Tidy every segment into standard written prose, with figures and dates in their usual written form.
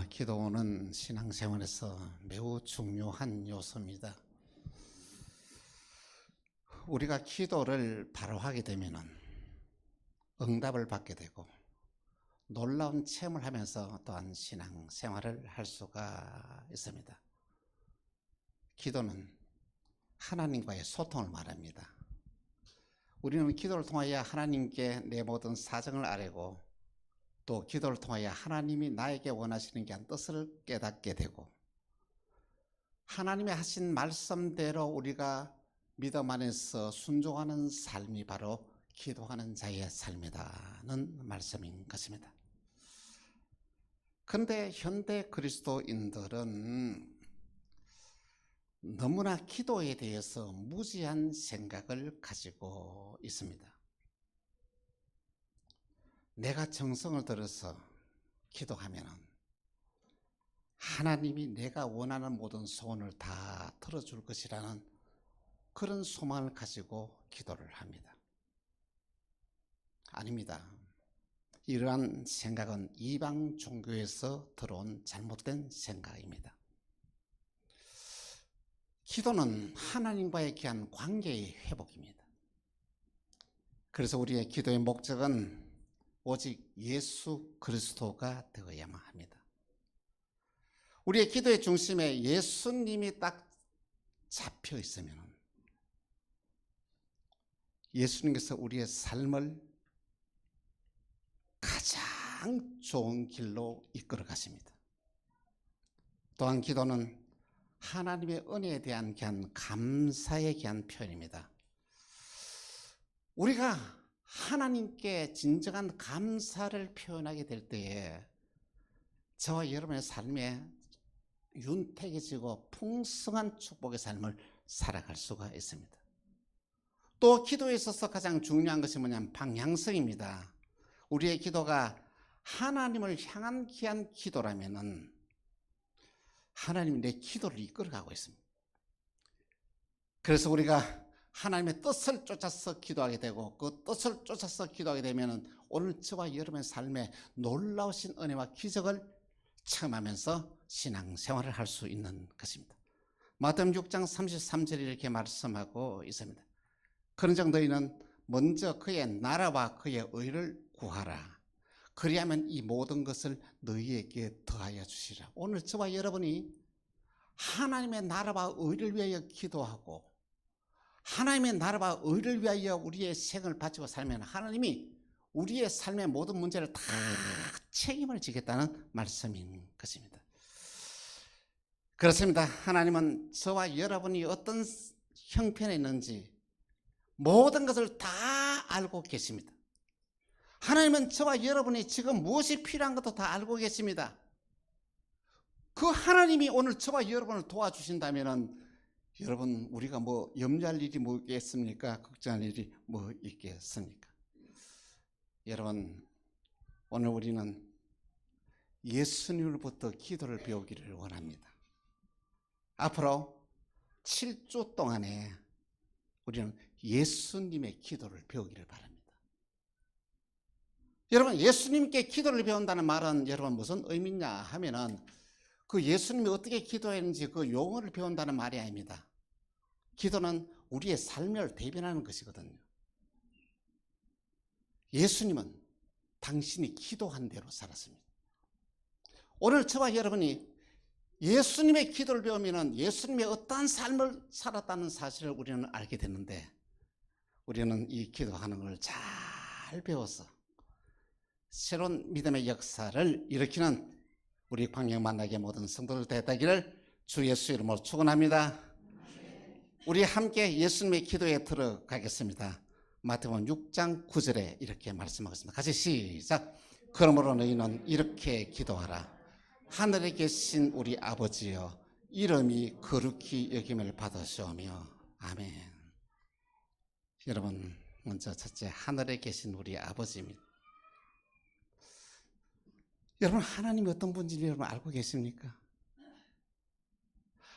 기도는 신앙생활에서 매우 중요한 요소입니다. 우리가 기도를 바로 하게 되면 응답을 받게 되고 놀라운 체험을 하면서 또한 신앙생활을 할 수가 있습니다. 기도는 하나님과의 소통을 말합니다. 우리는 기도를 통하여 하나님께 내 모든 사정을 아뢰고 또 기도를 통하여 하나님이 나에게 원하시는 게 뜻을 깨닫게 되고 하나님이 하신 말씀대로 우리가 믿음 안에서 순종하는 삶이 바로 기도하는 자의 삶이라는 말씀인 것입니다. 그런데 현대 그리스도인들은 너무나 기도에 대해서 무지한 생각을 가지고 있습니다. 내가 정성을 들여서 기도하면 하나님이 내가 원하는 모든 소원을 다 들어줄 것이라는 그런 소망을 가지고 기도를 합니다. 아닙니다. 이러한 생각은 이방 종교에서 들어온 잘못된 생각입니다. 기도는 하나님과의 귀한 관계의 회복입니다. 그래서 우리의 기도의 목적은 오직 예수 그리스도가 되어야만 합니다. 우리의 기도의 중심에 예수님이 딱 잡혀 있으면 예수님께서 우리의 삶을 가장 좋은 길로 이끌어 가십니다. 또한 기도는 하나님의 은혜에 대한 귀한 감사에 대한 표현입니다. 우리가 하나님께 진정한 감사를 표현하게 될 때에 저와 여러분의 삶에 윤택해지고 풍성한 축복의 삶을 살아갈 수가 있습니다. 또 기도에 있어서 가장 중요한 것이 뭐냐면 방향성입니다. 우리의 기도가 하나님을 향한 귀한 기도라면은 하나님이 내 기도를 이끌어가고 있습니다. 그래서 우리가 하나님의 뜻을 쫓아서 기도하게 되고 그 뜻을 쫓아서 기도하게 되면 오늘 저와 여러분의 삶에 놀라우신 은혜와 기적을 체험하면서 신앙생활을 할 수 있는 것입니다. 마태복음 6장 33절에 이렇게 말씀하고 있습니다. 그런즉 너희는 먼저 그의 나라와 그의 의를 구하라. 그리하면 이 모든 것을 너희에게 더하여 주시라. 오늘 저와 여러분이 하나님의 나라와 의를 위하여 기도하고 하나님의 나라와 의를 위하여 우리의 생을 바치고 살면 하나님이 우리의 삶의 모든 문제를 다 책임을 지겠다는 말씀인 것입니다. 그렇습니다. 하나님은 저와 여러분이 어떤 형편에 있는지 모든 것을 다 알고 계십니다. 하나님은 저와 여러분이 지금 무엇이 필요한 것도 다 알고 계십니다. 그 하나님이 오늘 저와 여러분을 도와주신다면 여러분 우리가 뭐 염려할 일이 뭐 있겠습니까? 걱정할 일이 뭐 있겠습니까? 여러분 오늘 우리는 예수님으로부터 기도를 배우기를 원합니다. 앞으로 7주 동안에 우리는 예수님의 기도를 배우기를 바랍니다. 여러분 예수님께 기도를 배운다는 말은 여러분 무슨 의미냐 하면은 그 예수님이 어떻게 기도했는지 그 용어를 배운다는 말이 아닙니다. 기도는 우리의 삶을 대변하는 것이거든요. 예수님은 당신이 기도한 대로 살았습니다. 오늘 저와 여러분이 예수님의 기도를 배우면 예수님의 어떠한 삶을 살았다는 사실을 우리는 알게 되는데 우리는 이 기도하는 걸 잘 배워서 새로운 믿음의 역사를 일으키는 우리 광양 만나게 모든 성도들 되다기를 주 예수 이름으로 축원합니다. 우리 함께 예수님의 기도에 들어가겠습니다. 마태복음 6장 9절에 이렇게 말씀하겠습니다. 같이 시작. 그러므로 너희는 이렇게 기도하라. 하늘에 계신 우리 아버지여 이름이 거룩히 여김을 받으시오며 아멘. 여러분 먼저 첫째 하늘에 계신 우리 아버지입니다. 여러분 하나님이 어떤 분인지 여러분 알고 계십니까?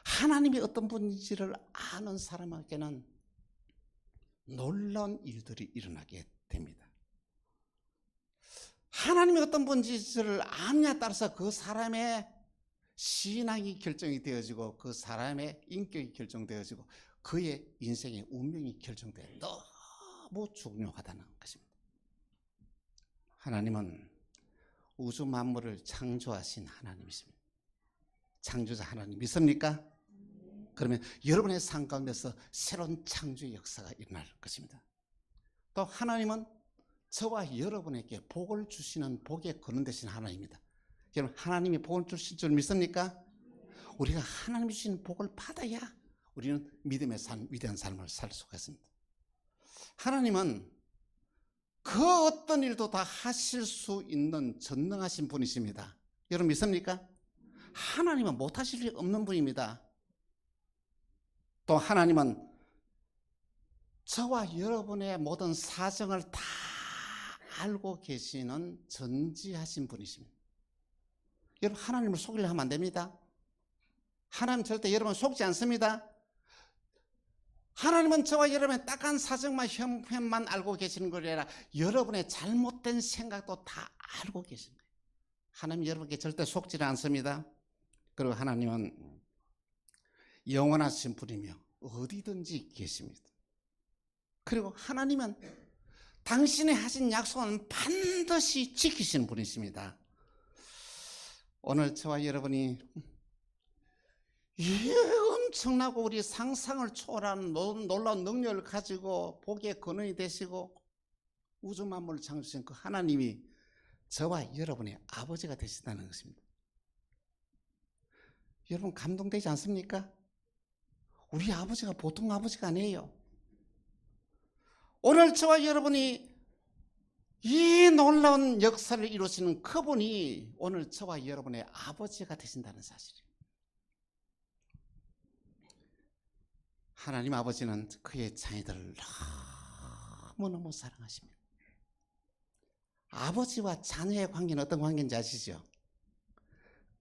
하나님이 어떤 분인지를 아는 사람에게는 놀라운 일들이 일어나게 됩니다. 하나님이 어떤 분인지를 아느냐에 따라서 그 사람의 신앙이 결정이 되어지고 그 사람의 인격이 결정되어지고 그의 인생의 운명이 결정돼요. 너무 중요하다는 것입니다. 하나님은 우주 만물을 창조하신 하나님이십니다. 창조자 하나님 믿습니까? 그러면 여러분의 삶 가운데서 새로운 창조의 역사가 일어날 것입니다. 또 하나님은 저와 여러분에게 복을 주시는 복의 근원 되신 하나님입니다. 여러분 하나님이 복을 주실 줄 믿습니까? 우리가 하나님이 주신 복을 받아야 우리는 믿음의 삶, 위대한 삶을 살 수가 있습니다. 하나님은 그 어떤 일도 다 하실 수 있는 전능하신 분이십니다. 여러분 믿습니까? 하나님은 못하실 일 없는 분입니다. 또 하나님은 저와 여러분의 모든 사정을 다 알고 계시는 전지하신 분이십니다. 여러분 하나님을 속이려 하면 안 됩니다. 하나님 절대 여러분 속지 않습니다. 하나님은 저와 여러분의 딱한 사정만 형편만 알고 계시는 것이 아니라 여러분의 잘못된 생각도 다 알고 계신 거예요. 하나님 여러분께 절대 속지를 않습니다. 그리고 하나님은 영원하신 분이며 어디든지 계십니다. 그리고 하나님은 당신이 하신 약속은 반드시 지키시는 분이십니다. 오늘 저와 여러분이 엄청나고 우리 상상을 초월하는 놀라운 능력을 가지고 복의 근원이 되시고 우주 만물을 창조하신 그 하나님이 저와 여러분의 아버지가 되신다는 것입니다. 여러분 감동되지 않습니까? 우리 아버지가 보통 아버지가 아니에요. 오늘 저와 여러분이 이 놀라운 역사를 이루시는 그분이 오늘 저와 여러분의 아버지가 되신다는 사실이에요. 하나님 아버지는 그의 자녀들을 너무너무 사랑하십니다. 아버지와 자녀의 관계는 어떤 관계인지 아시죠?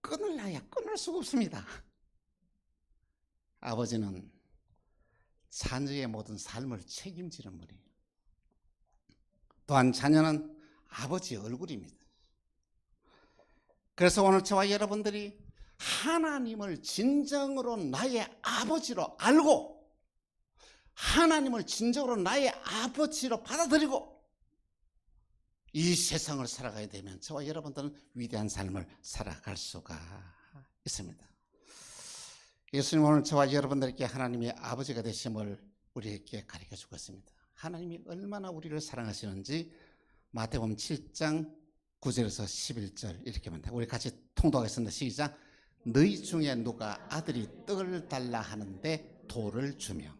끊을라야 끊을 수가 없습니다. 아버지는 자녀의 모든 삶을 책임지는 분이에요. 또한 자녀는 아버지의 얼굴입니다. 그래서 오늘 저와 여러분들이 하나님을 진정으로 나의 아버지로 알고 하나님을 진정으로 나의 아버지로 받아들이고 이 세상을 살아가야 되면 저와 여러분들은 위대한 삶을 살아갈 수가 있습니다. 예수님 오늘 저와 여러분들께 하나님의 아버지가 되심을 우리에게 가르쳐주고 있습니다. 하나님이 얼마나 우리를 사랑하시는지 마태복음 7장 9절에서 11절 이렇게 말합니다. 우리 같이 통독하겠습니다. 시작. 너희 중에 누가 아들이 떡을 달라 하는데 돌을 주며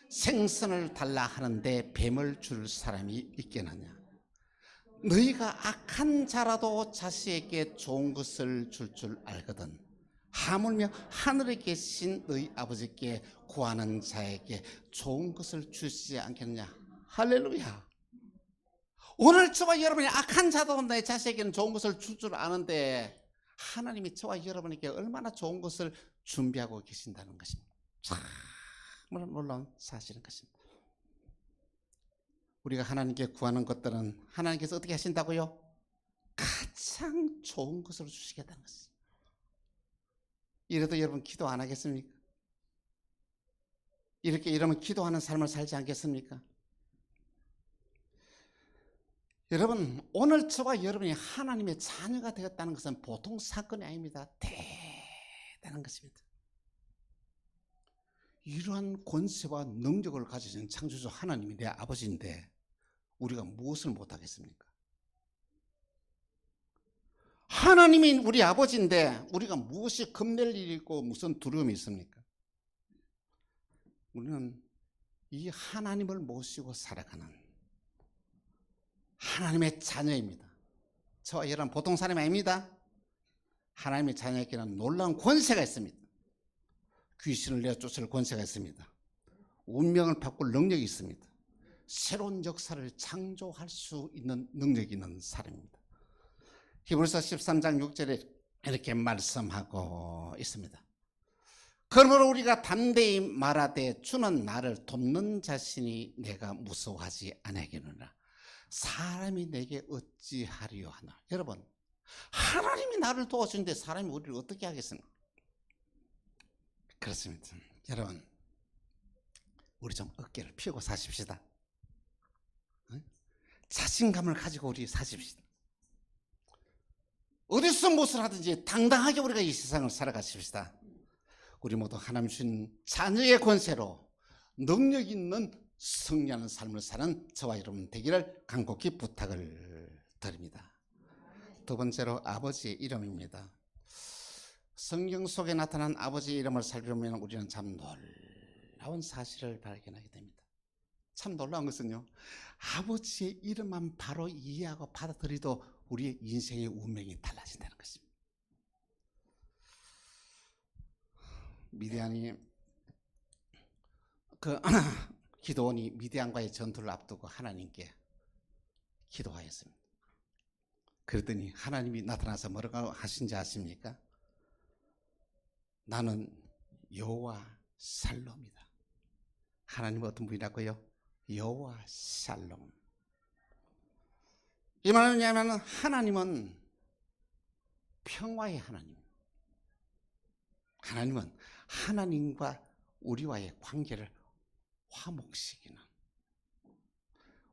생선을 달라 하는데 뱀을 줄 사람이 있겠느냐. 너희가 악한 자라도 자식에게 좋은 것을 줄 알거든 하물며 하늘에 계신 너희 아버지께 구하는 자에게 좋은 것을 주시지 않겠느냐. 할렐루야. 오늘 저와 여러분이 악한 자도 내 자식에게는 좋은 것을 줄 아는데 하나님이 저와 여러분에게 얼마나 좋은 것을 준비하고 계신다는 것입니다. 참으로 놀라운 사실인 것입니다. 우리가 하나님께 구하는 것들은 하나님께서 어떻게 하신다고요? 가장 좋은 것으로 주시겠다는 것입니다. 이래도 여러분 기도 안 하겠습니까? 이러면 기도하는 삶을 살지 않겠습니까? 여러분 오늘 저와 여러분이 하나님의 자녀가 되었다는 것은 보통 사건이 아닙니다. 대단한 것입니다. 이러한 권세와 능력을 가지신 창조주 하나님이 내 아버지인데 우리가 무엇을 못하겠습니까? 하나님이 우리 아버지인데 우리가 무엇이 겁낼 일이 있고 무슨 두려움이 있습니까? 우리는 이 하나님을 모시고 살아가는 하나님의 자녀입니다. 저와 여러분 보통 사람이 아닙니다. 하나님의 자녀에게는 놀라운 권세가 있습니다. 귀신을 내쫓을 권세가 있습니다. 운명을 바꿀 능력이 있습니다. 새로운 역사를 창조할 수 있는 능력이 있는 사람입니다. 히브리서 13장 6절에 이렇게 말씀하고 있습니다. 그러므로 우리가 담대히 말하되 주는 나를 돕는 자신이 내가 무서워하지 아니하겠느냐. 사람이 내게 어찌하리요 하나. 여러분, 하나님이 나를 도와주는데 사람이 우리를 어떻게 하겠습니까? 그렇습니다. 여러분, 우리 좀 어깨를 펴고 사십시다. 자신감을 가지고 우리 사십시다. 어디서 무엇을 하든지 당당하게 우리가 이 세상을 살아가십시다. 우리 모두 하나님 주신 자녀의 권세로 능력 있는 승리하는 삶을 사는 저와 여러분 되기를 간곡히 부탁을 드립니다. 두 번째로 아버지의 이름입니다. 성경 속에 나타난 아버지의 이름을 살펴보면 우리는 참 놀라운 사실을 발견하게 됩니다. 참 놀라운 것은요, 아버지의 이름만 바로 이해하고 받아들여도 우리의 인생의 운명이 달라진다는 것입니다. 미디안이 기도원이 미디안과의 전투를 앞두고 하나님께 기도하였습니다. 그랬더니 하나님이 나타나서 뭐라고 하신지 아십니까? 나는 여호와 살롬이다. 하나님은 어떤 분이라고요? 여호와 살롬. 이 말은 뭐냐면 하나님은 평화의 하나님. 하나님은 하나님과 우리와의 관계를 화목시키는,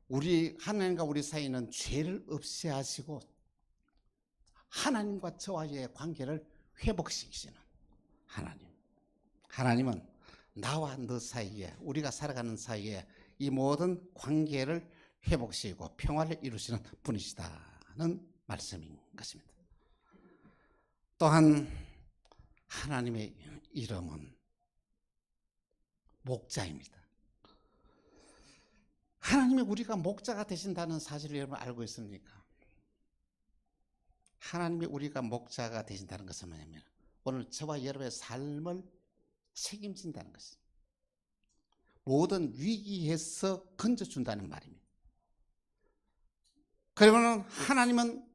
우리 하나님과 우리 사이는 죄를 없애하시고 하나님과 저와의 관계를 회복시키시는 하나님. 하나님은 나와 너 사이에, 우리가 살아가는 사이에 이 모든 관계를 회복시키고 평화를 이루시는 분이시다는 말씀인 것입니다. 또한 하나님의 이름은 목자입니다. 하나님이 우리가 목자가 되신다는 사실을 여러분 알고 있습니까? 하나님이 우리가 목자가 되신다는 것은 뭐냐면 오늘 저와 여러분의 삶을 책임진다는 것입니다. 모든 위기에서 건져준다는 말입니다. 그러면 하나님은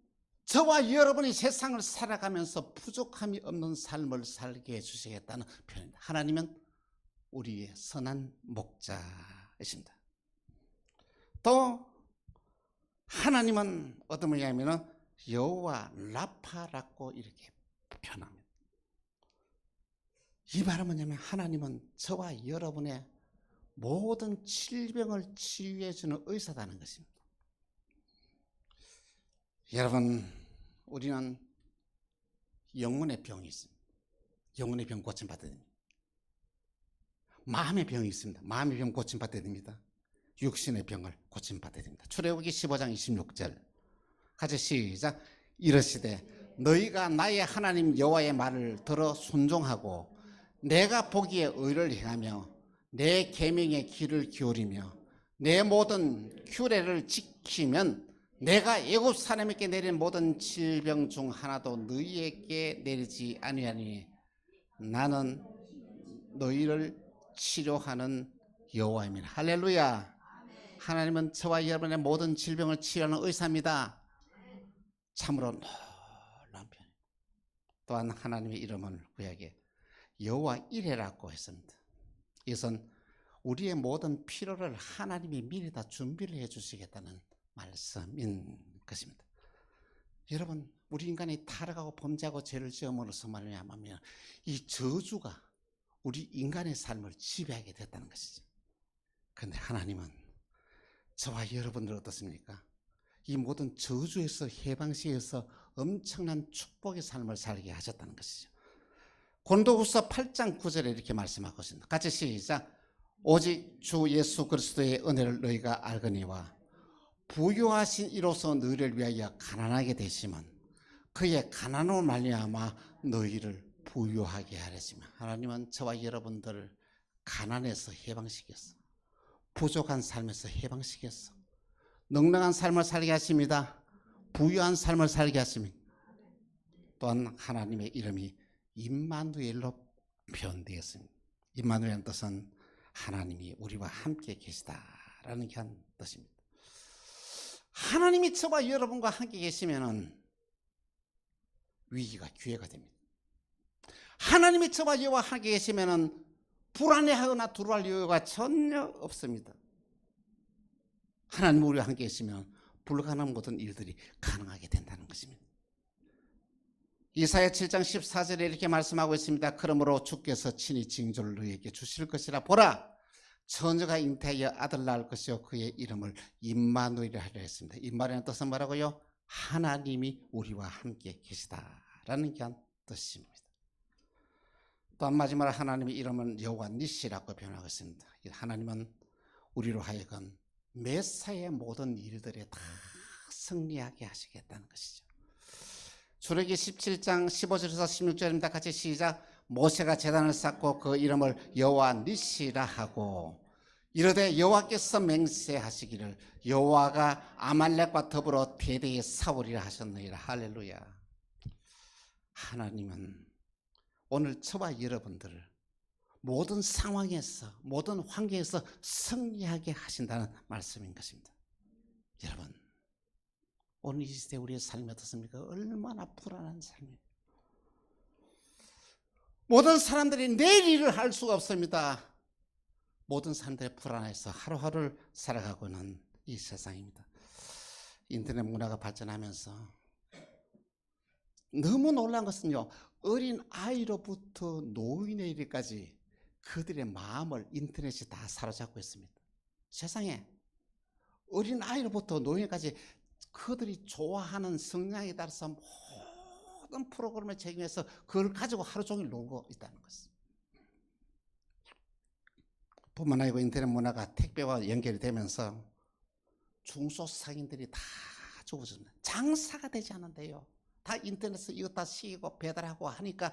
저와 여러분이 세상을 살아가면서 부족함이 없는 삶을 살게 해주시겠다는 표현입니다. 하나님은 우리의 선한 목자이십니다. 또 하나님은 어떤 분이냐면 여호와 라파라고 이렇게 표현합니다. 이 말은 뭐냐면 하나님은 저와 여러분의 모든 질병을 치유해 주는 의사다는 것입니다. 여러분, 우리는 영혼의 병이 있습니다. 영혼의 병 고침받아야 됩니다. 마음의 병이 있습니다. 마음의 병 고침받아야 됩니다. 육신의 병을 고침받아야 됩니다. 출애굽기 15장 26절 같이 시작. 이르시되 너희가 나의 하나님 여호와의 말을 들어 순종하고 내가 보기에 의를 행하며 내 계명의 귀를 기울이며 내 모든 규례를 지키면 내가 애굽 사람에게 내린 모든 질병 중 하나도 너희에게 내리지 아니하니 나는 너희를 치료하는 여호와입니다. 할렐루야. 하나님은 저와 여러분의 모든 질병을 치료하는 의사입니다. 참으로 놀라운 편입니다. 또한 하나님의 이름을 구약에 여호와 이레라고 했습니다. 이것은 우리의 모든 필요를 하나님이 미리 다 준비를 해 주시겠다는 말씀인 것입니다. 여러분, 우리 인간이 타락하고 범죄하고 죄를 지음으로써 말하면 이 저주가 우리 인간의 삶을 지배하게 됐다는 것이죠. 그런데 하나님은 저와 여러분들 어떻습니까? 이 모든 저주에서 해방시에서 엄청난 축복의 삶을 살게 하셨다는 것이죠. 고린도후서 8장 9절에 이렇게 말씀하고 있습니다. 같이 시작. 오직 주 예수 그리스도의 은혜를 너희가 알거니와 부유하신 이로써 너희를 위하여 가난하게 되시면 그의 가난으로 말미암아 너희를 부유하게 하려시며. 하나님은 저와 여러분들을 가난에서 해방시켰어. 부족한 삶에서 해방시켰어. 넉넉한 삶을 살게 하십니다. 부유한 삶을 살게 하십니다. 또한 하나님의 이름이 임마누엘로 표현되었습니다. 임마누엘의 뜻은 하나님이 우리와 함께 계시다라는 게 한 뜻입니다. 하나님이 저와 여러분과 함께 계시면은 위기가 기회가 됩니다. 하나님이 저와 여호와 함께 계시면은 불안해하거나 두려워할 이유가 전혀 없습니다. 하나님 우리와 함께 계시면 불가능한 모든 일들이 가능하게 된다는 것입니다. 이사야 7장 14절에 이렇게 말씀하고 있습니다. 그러므로 주께서 친히 징조를 너희에게 주실 것이라. 보라, 처녀가 잉태하여 아들 낳을 것이요 그의 이름을 임마누엘이라 하려 했습니다. 임마누엘의 뜻은 뭐라고요? 하나님이 우리와 함께 계시다라는 귀한 뜻입니다. 또한 마지막으로 하나님의 이름은 여호와 니시라고 표현하고 있습니다. 하나님은 우리로 하여금 메사의 모든 일들에 다 승리하게 하시겠다는 것이죠. 출애기 17장 15절에서 16절입니다. 같이 시작. 모세가 제단을 쌓고 그 이름을 여호와 니시라 하고 이르되 여호와께서 맹세하시기를 여호와가 아말렉과 더불어 대대에 싸우리라 하셨느니라. 할렐루야. 하나님은 오늘 저와 여러분들을 모든 상황에서 모든 환경에서 승리하게 하신다는 말씀인 것입니다. 여러분, 오늘 이 시대 우리의 삶이 어떻습니까? 얼마나 불안한 삶이에요. 모든 사람들이 내일 일을 할 수가 없습니다. 모든 사람들이 불안해서 하루하루를 살아가고 있는 이 세상입니다. 인터넷 문화가 발전하면서 너무 놀란 것은요, 어린 아이로부터 노인에 이르기까지 그들의 마음을 인터넷이 다 사로잡고 있습니다. 세상에 어린 아이로부터 노인까지 그들이 좋아하는 성향에 따라서 모든 프로그램을 책임해서 그걸 가지고 하루 종일 놀고 있다는 것입니다. 뿐만 아니고 인터넷 문화가 택배와 연결이 되면서 중소상인들이 다 죽어집니다. 장사가 되지 않는데요, 다 인터넷에서 이거 다 시키고 배달하고 하니까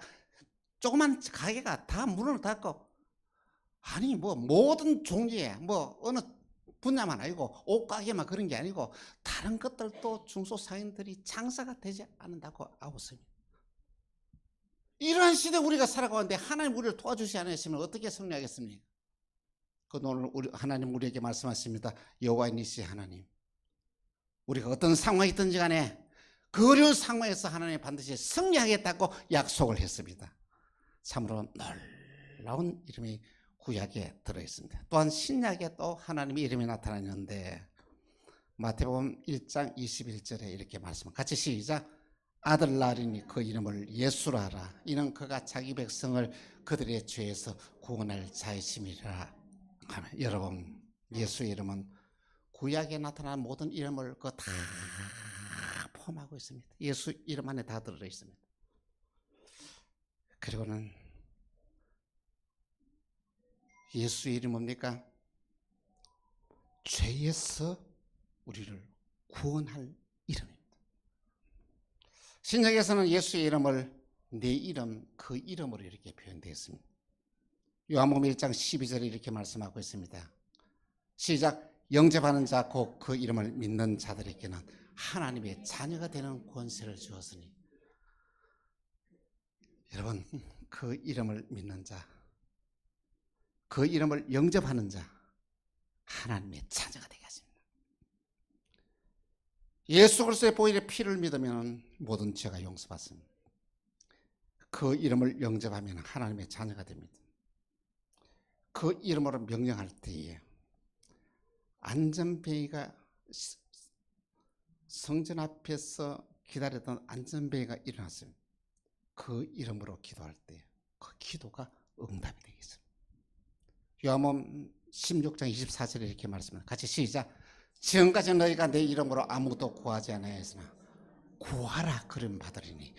조그만 가게가 다 문을 닫고, 아니 뭐 모든 종류의 뭐 어느 분야만 아니고 옷가게만 그런 게 아니고 다른 것들도 중소상인들이 장사가 되지 않는다고 하고 있습니다. 이러한 시대에 우리가 살아가고 있는데 하나님 우리를 도와주지 않으시면 어떻게 승리하겠습니까? 그 오늘 하나님 우리에게 말씀하십니다. 여호와 니시 하나님, 우리가 어떤 상황이 있든지 간에 그 어려운 상황에서 하나님 반드시 승리하겠다고 약속을 했습니다. 참으로 놀라운 이름이 구약에 들어있습니다. 또한 신약에 또 하나님의 이름이 나타나는데 마태복음 1장 21절에 이렇게 말씀합니다. 같이 시작. 아들 낳으리니 그 이름을 예수라 하라. 이는 그가 자기 백성을 그들의 죄에서 구원할 자이심이라. 여러분, 예수의 이름은 구약에 나타난 모든 이름을 그 다 포함하고 있습니다. 예수 이름 안에 다 들어 있습니다. 그리고는 예수의 이름 뭡니까? 죄에서 우리를 구원할 이름입니다. 신약에서는 예수의 이름을 내 이름, 그 이름으로 이렇게 표현되어 있습니다. 요한복음 1장 12절에 이렇게 말씀하고 있습니다. 시작. 영접하는 자 곧 그 이름을 믿는 자들에게는 하나님의 자녀가 되는 권세를 주었으니. 여러분, 그 이름을 믿는 자, 그 이름을 영접하는 자, 하나님의 자녀가 되게 하십니다. 예수 그리스도의 보혈의 피를 믿으면 모든 죄가 용서받습니다. 그 이름을 영접하면 하나님의 자녀가 됩니다. 그 이름으로 명령할 때에 안전뱅이가 성전 앞에서 기다렸던 안전뱅이가 일어났습니다. 그 이름으로 기도할 때 그 기도가 응답이 되겠습니다. 요한복음 16장 24절에 이렇게 말씀합니다. 같이 시작. 지금까지 너희가 내 이름으로 아무것도 구하지 아니하였으나 구하라 그름 받으리니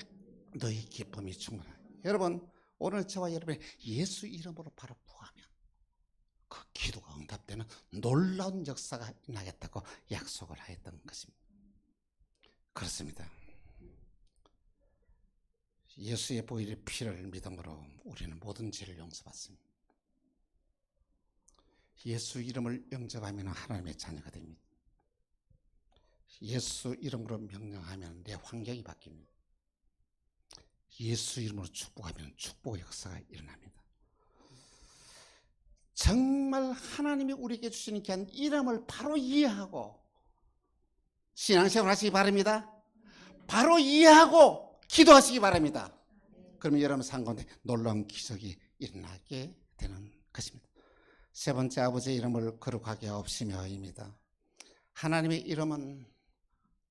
너희 기쁨이 충만하다. 여러분, 오늘 저와 여러분이 예수 이름으로 바로 구하면 그 기도가 응답되는 놀라운 역사가 나겠다고 약속을 하였던 것입니다. 그렇습니다. 예수의 보혈의 피를 믿음으로 우리는 모든 죄를 용서받습니다. 예수 이름을 영접하면 하나님의 자녀가 됩니다. 예수 이름으로 명령하면 내 환경이 바뀝니다. 예수 이름으로 축복하면 축복의 역사가 일어납니다. 정말 하나님이 우리에게 주시는 귀한 이름을 바로 이해하고 신앙생활 하시기 바랍니다. 바로 이해하고 기도하시기 바랍니다. 그러면 여러분 삶 가운데 놀라운 기적이 일어나게 되는 것입니다. 세 번째, 아버지의 이름을 거룩하게 하옵시며입니다. 하나님의 이름은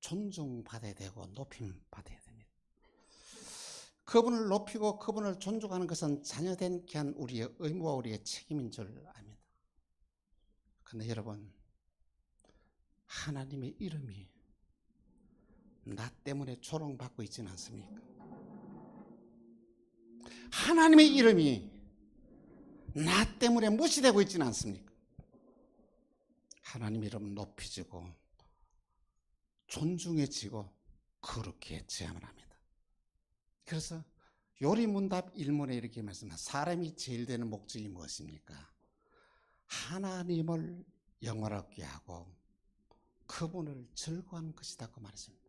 존중받아야 되고 높임 받아야 됩니다. 그분을 높이고 그분을 존중하는 것은 자녀된 귀한 우리의 의무와 우리의 책임인 줄 압니다. 그런데 여러분, 하나님의 이름이 나 때문에 조롱받고 있지는 않습니까? 하나님의 이름이 나 때문에 무시되고 있지는 않습니까? 하나님 이름 높이지고 존중해지고 그렇게 제함을 합니다. 그래서 요리문답 1문에 이렇게 말씀합니다. 사람이 제일 되는 목적이 무엇입니까? 하나님을 영화롭게 하고 그분을 즐거워하는 것이다 그 말씀입니다.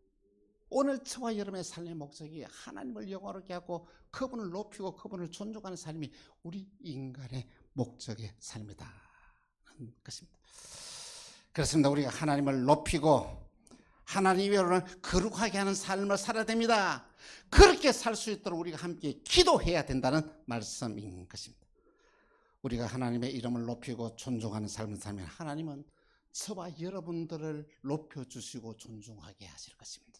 오늘 저와 여러분의 삶의 목적이 하나님을 영화롭게 하고 그분을 높이고 그분을 존중하는 삶이 우리 인간의 목적의 삶이다 하는 것입니다. 그렇습니다. 우리가 하나님을 높이고 하나님의 이름을 거룩하게 하는 삶을 살아야 됩니다. 그렇게 살 수 있도록 우리가 함께 기도해야 된다는 말씀인 것입니다. 우리가 하나님의 이름을 높이고 존중하는 삶을 살면 하나님은 저와 여러분들을 높여주시고 존중하게 하실 것입니다.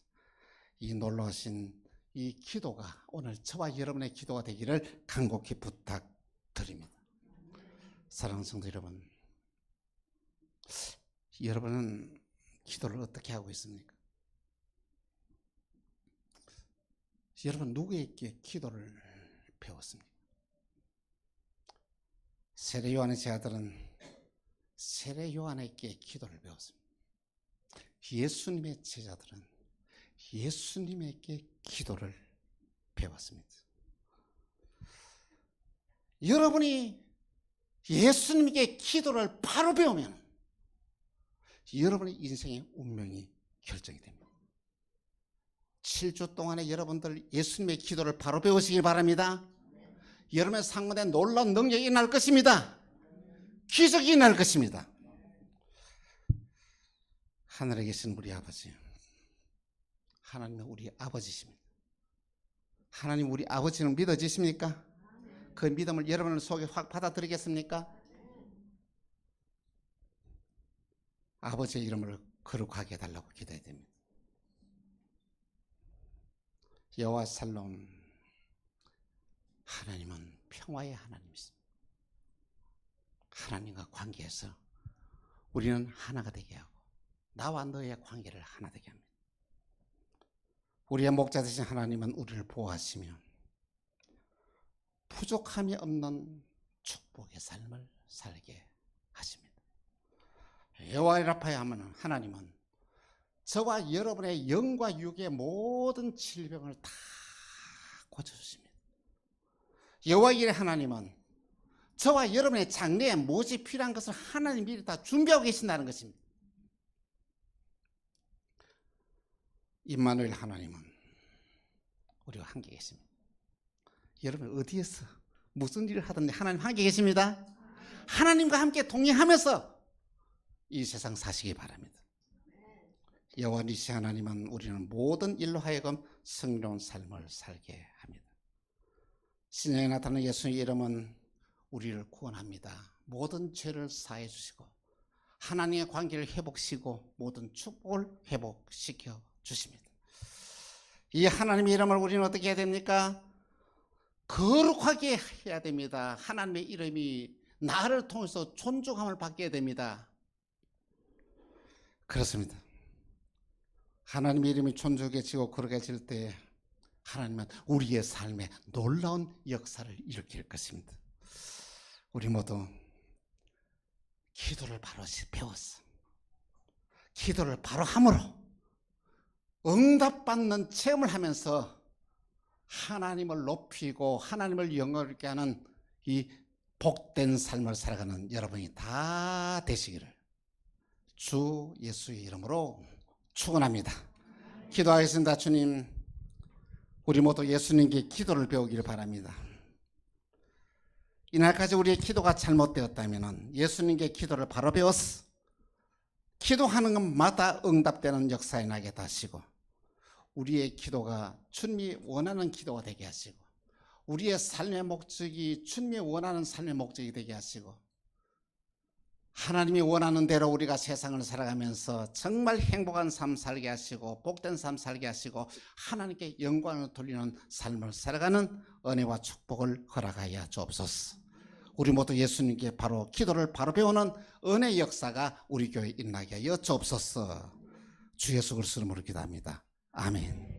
이 놀라우신 이 기도가 오늘 저와 여러분의 기도가 되기를 간곡히 부탁드립니다. 사랑하는 성도 여러분, 여러분은 기도를 어떻게 하고 있습니까? 여러분 누구에게 기도를 배웠습니까? 세례 요한의 제자들은 세례 요한에게 기도를 배웠습니다. 예수님의 제자들은 예수님에게 기도를 배웠습니다. 여러분이 예수님에게 기도를 바로 배우면 여러분의 인생의 운명이 결정이 됩니다. 7주 동안에 여러분들 예수님의 기도를 바로 배우시길 바랍니다. 여러분의 상관에 놀라운 능력이 일어날 것입니다. 기적이 일어날 것입니다. 하늘에 계신 우리 아버지, 하나님은 우리 아버지십니다. 하나님 우리 아버지는 믿어지십니까? 그 믿음을 여러분 속에 확 받아들이겠습니까? 아버지의 이름을 거룩하게 해달라고 기도해야 됩니다. 여호와 살롬, 하나님은 평화의 하나님이십니다. 하나님과 관계에서 우리는 하나가 되게 하고 나와 너의 관계를 하나 되게 합니다. 우리의 목자 되신 하나님은 우리를 보호하시며 부족함이 없는 축복의 삶을 살게 하십니다. 여호와 라파야 하면 하나님은 저와 여러분의 영과 육의 모든 질병을 다 고쳐주십니다. 여호와 이레 하나님은 저와 여러분의 장래에 무엇이 필요한 것을 하나님 미리 다 준비하고 계신다는 것입니다. 임마누엘 하나님은 우리와 함께 계십니다. 여러분 어디에서 무슨 일을 하든지 하나님 함께 계십니다. 하나님과 함께 동행하면서 이 세상 사시기 바랍니다. 여호와 니시 하나님은 우리는 모든 일로 하여금 성스러운 삶을 살게 합니다. 신약에 나타나는 예수의 이름은 우리를 구원합니다. 모든 죄를 사해 주시고 하나님의 관계를 회복시키고 모든 축복을 회복시켜 주십니다. 이 하나님의 이름을 우리는 어떻게 해야 됩니까? 거룩하게 해야 됩니다. 하나님의 이름이 나를 통해서 존중함을 받게 됩니다. 그렇습니다. 하나님의 이름이 존중해지고 거룩해질 때 하나님은 우리의 삶에 놀라운 역사를 일으킬 것입니다. 우리 모두 기도를 바로 배웠어. 기도를 바로 함으로 응답받는 체험을 하면서 하나님을 높이고 하나님을 영광롭게 하는 이 복된 삶을 살아가는 여러분이 다 되시기를 주 예수의 이름으로 축원합니다. 기도하겠습니다. 주님, 우리 모두 예수님께 기도를 배우기를 바랍니다. 이날까지 우리의 기도가 잘못되었다면 예수님께 기도를 바로 배웠어. 기도하는 것마다 응답되는 역사에 나게 하시고 우리의 기도가 주님이 원하는 기도가 되게 하시고 우리의 삶의 목적이 주님이 원하는 삶의 목적이 되게 하시고 하나님이 원하는 대로 우리가 세상을 살아가면서 정말 행복한 삶 살게 하시고 복된 삶 살게 하시고 하나님께 영광을 돌리는 삶을 살아가는 은혜와 축복을 허락하여 주옵소서. 우리 모두 예수님께 바로 기도를 바로 배우는 은혜 역사가 우리 교회에 일어나게 하여 주옵소서. 주 예수 그리스도 이름으로 기도합니다. 아멘.